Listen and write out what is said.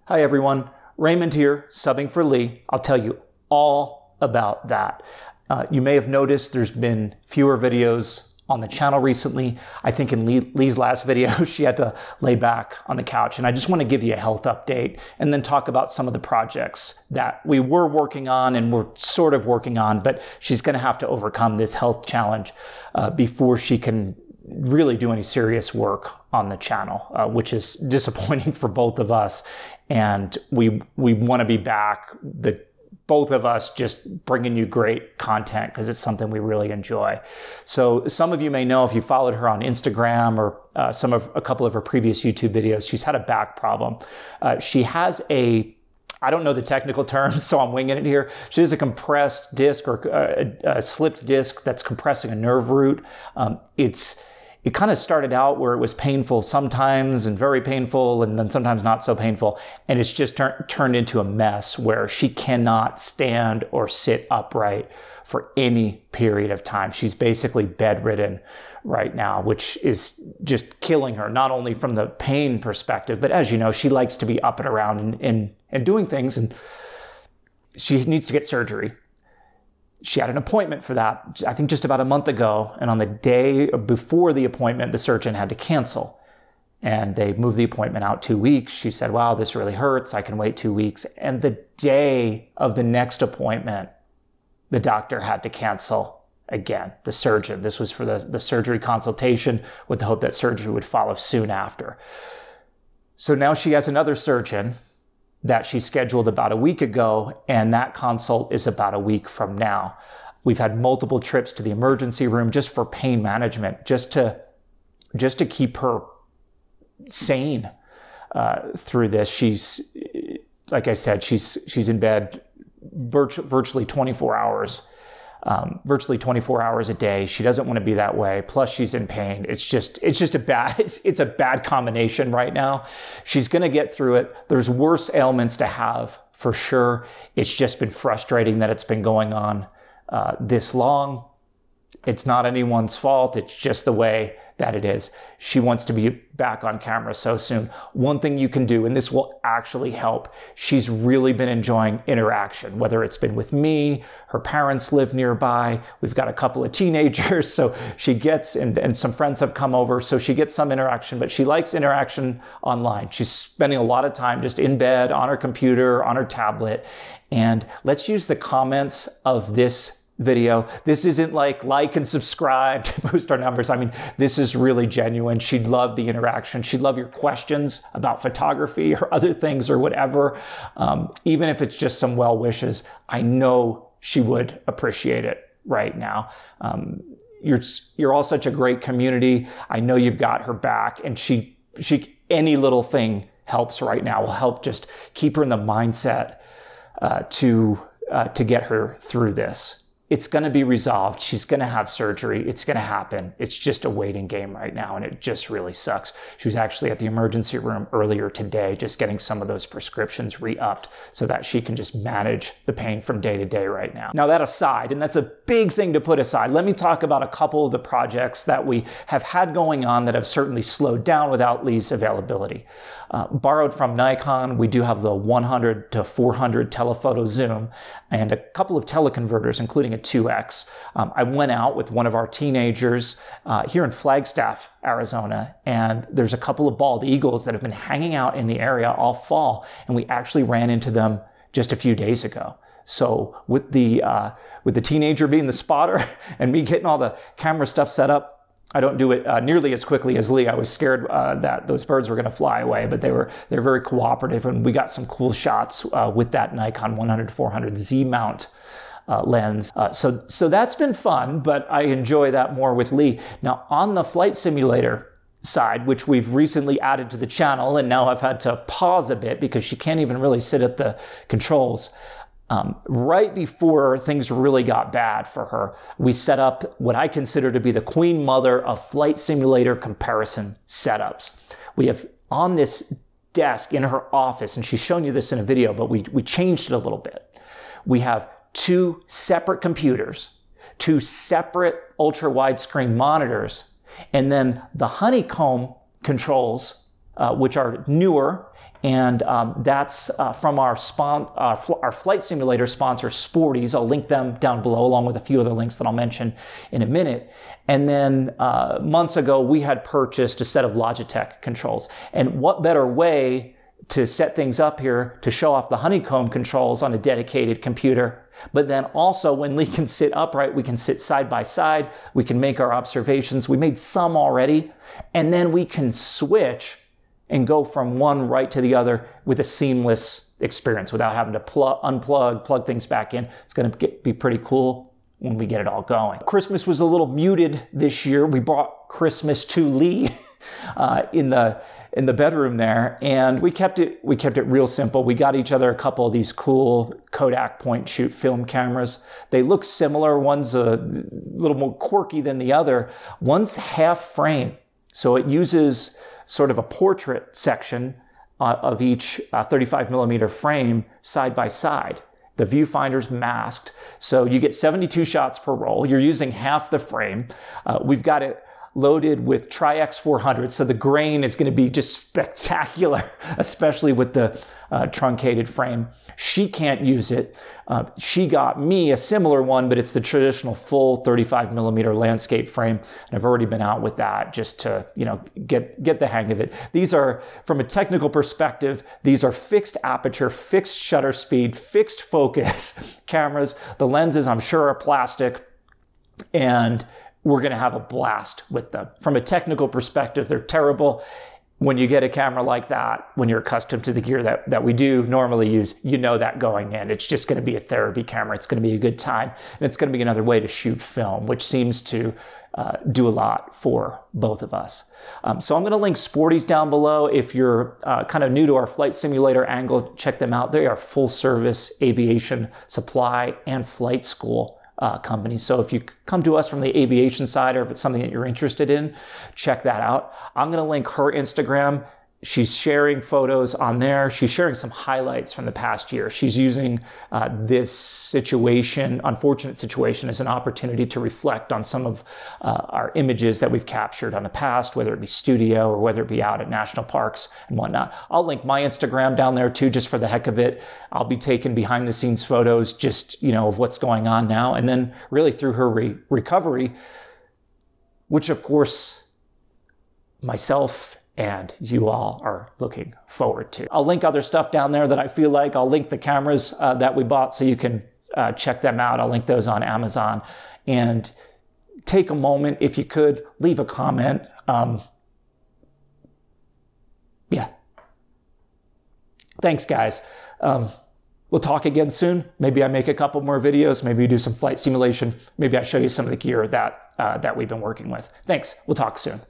Hi everyone, Raymond here, subbing for Leigh. I'll tell you all about that. You may have noticed there's been fewer videos on the channel recently. I think in Leigh's last video, she had to lay back on the couch, and I just want to give you a health update and then talk about some of the projects that we were working on and we're sort of working on, but she's going to have to overcome this health challenge before she can really do any serious work on the channel, which is disappointing for both of us. And we want to be back, both of us, just bringing you great content because it's something we really enjoy. So some of you may know, if you followed her on Instagram or a couple of her previous YouTube videos, she's had a back problem. She has I don't know the technical terms, so I'm winging it here. She has a compressed disc or a slipped disc that's compressing a nerve root. It kind of started out where it was painful sometimes and very painful, and then sometimes not so painful. And it's just turned into a mess where she cannot stand or sit upright for any period of time. She's basically bedridden right now, which is just killing her, not only from the pain perspective, but as you know, she likes to be up and around and doing things, and she needs to get surgery. She had an appointment for that, I think just about a month ago. And on the day before the appointment, the surgeon had to cancel. And they moved the appointment out 2 weeks. She said, wow, this really hurts. I can wait 2 weeks. And the day of the next appointment, the doctor had to cancel again, the surgeon. This was for the surgery consultation with the hope that surgery would follow soon after. So now she has another surgeon that she scheduled about a week ago, and that consult is about a week from now. We've had multiple trips to the emergency room just for pain management, just to keep her sane through this. She's, like I said, she's in bed virtually 24 hours. Virtually 24 hours a day. She doesn't want to be that way. Plus she's in pain. It's just a bad combination right now. She's going to get through it. There's worse ailments to have for sure. It's just been frustrating that it's been going on this long. It's not anyone's fault. It's just the way that it is. She wants to be back on camera so soon. One thing you can do, and this will actually help, she's really been enjoying interaction, whether it's been with me, her parents live nearby, we've got a couple of teenagers, so she gets, and some friends have come over, so she gets some interaction, but she likes interaction online. She's spending a lot of time just in bed, on her computer, on her tablet, and let's use the comments of this video. This isn't like and subscribe to boost our numbers. I mean, this is really genuine. She'd love the interaction. She'd love your questions about photography or other things or whatever. Even if it's just some well wishes, I know she would appreciate it right now. You're all such a great community. I know you've got her back, and she any little thing helps right now. Will help just keep her in the mindset to get her through this. It's going to be resolved. She's going to have surgery. It's going to happen. It's just a waiting game right now, and it just really sucks. She was actually at the emergency room earlier today, just getting some of those prescriptions re-upped so that she can just manage the pain from day to day right now. Now, that aside, and that's a big thing to put aside, let me talk about a couple of the projects that we have had going on that have certainly slowed down without Leigh's availability. Borrowed from Nikon, we do have the 100 to 400 telephoto zoom and a couple of teleconverters, including a 2X. I went out with one of our teenagers here in Flagstaff, Arizona, and there's a couple of bald eagles that have been hanging out in the area all fall, and we actually ran into them just a few days ago. So with the teenager being the spotter and me getting all the camera stuff set up, I don't do it nearly as quickly as Leigh. I was scared that those birds were going to fly away, but they're very cooperative, and we got some cool shots with that Nikon 100-400 Z mount lens. So that's been fun, but I enjoy that more with Leigh. Now, on the flight simulator side, which we've recently added to the channel, and now I've had to pause a bit because she can't even really sit at the controls. Right before things really got bad for her, we set up what I consider to be the queen mother of flight simulator comparison setups. We have on this desk in her office, and she's shown you this in a video, but we changed it a little bit. We have 2 separate computers, 2 separate ultra widescreen monitors, and then the honeycomb controls, which are newer And that's from our flight simulator sponsor, Sporties. I'll link them down below, along with a few other links that I'll mention in a minute. And then months ago, we had purchased a set of Logitech controls. And what better way to set things up here to show off the honeycomb controls on a dedicated computer. But then also, when Leigh can sit upright, we can sit side by side. We can make our observations. We made some already. And then we can switch and go from one right to the other with a seamless experience without having to unplug, plug things back in. It's going to be pretty cool when we get it all going. Christmas was a little muted this year. We brought Christmas to Leigh in the bedroom there, and we kept it real simple. We got each other a couple of these cool Kodak point and shoot film cameras. They look similar. One's a little more quirky than the other. One's half frame, so it uses sort of a portrait section of each 35mm frame side by side. The viewfinder's masked, so you get 72 shots per roll. You're using half the frame. We've got it loaded with Tri-X 400, so the grain is going to be just spectacular, especially with the truncated frame. She can't use it. She got me a similar one, but it's the traditional full 35mm landscape frame, and I've already been out with that just to, get the hang of it. These are, from a technical perspective, these are fixed aperture, fixed shutter speed, fixed focus cameras. The lenses, I'm sure, are plastic, and we're going to have a blast with them. From a technical perspective, they're terrible. When you get a camera like that, when you're accustomed to the gear that we do normally use, you know that going in. It's just going to be a therapy camera. It's going to be a good time. And it's going to be another way to shoot film, which seems to do a lot for both of us. So I'm going to link Sporties down below. If you're kind of new to our flight simulator angle, check them out. They are full service aviation supply and flight school company. So if you come to us from the aviation side, or if it's something that you're interested in, check that out. I'm going to link her Instagram. She's sharing photos on there. She's sharing some highlights from the past year. She's using this situation, unfortunate situation, as an opportunity to reflect on some of our images that we've captured on the past, whether it be studio or whether it be out at national parks and whatnot. I'll link my Instagram down there too, just for the heck of it. I'll be taking behind the scenes photos just, of what's going on now. And then really through her recovery, which of course myself and you all are looking forward to. I'll link other stuff down there that I feel like. I'll link the cameras that we bought so you can check them out. I'll link those on Amazon. And take a moment, if you could, leave a comment. Yeah. Thanks, guys. We'll talk again soon. Maybe I make a couple more videos. Maybe we do some flight simulation. Maybe I show you some of the gear that we've been working with. Thanks. We'll talk soon.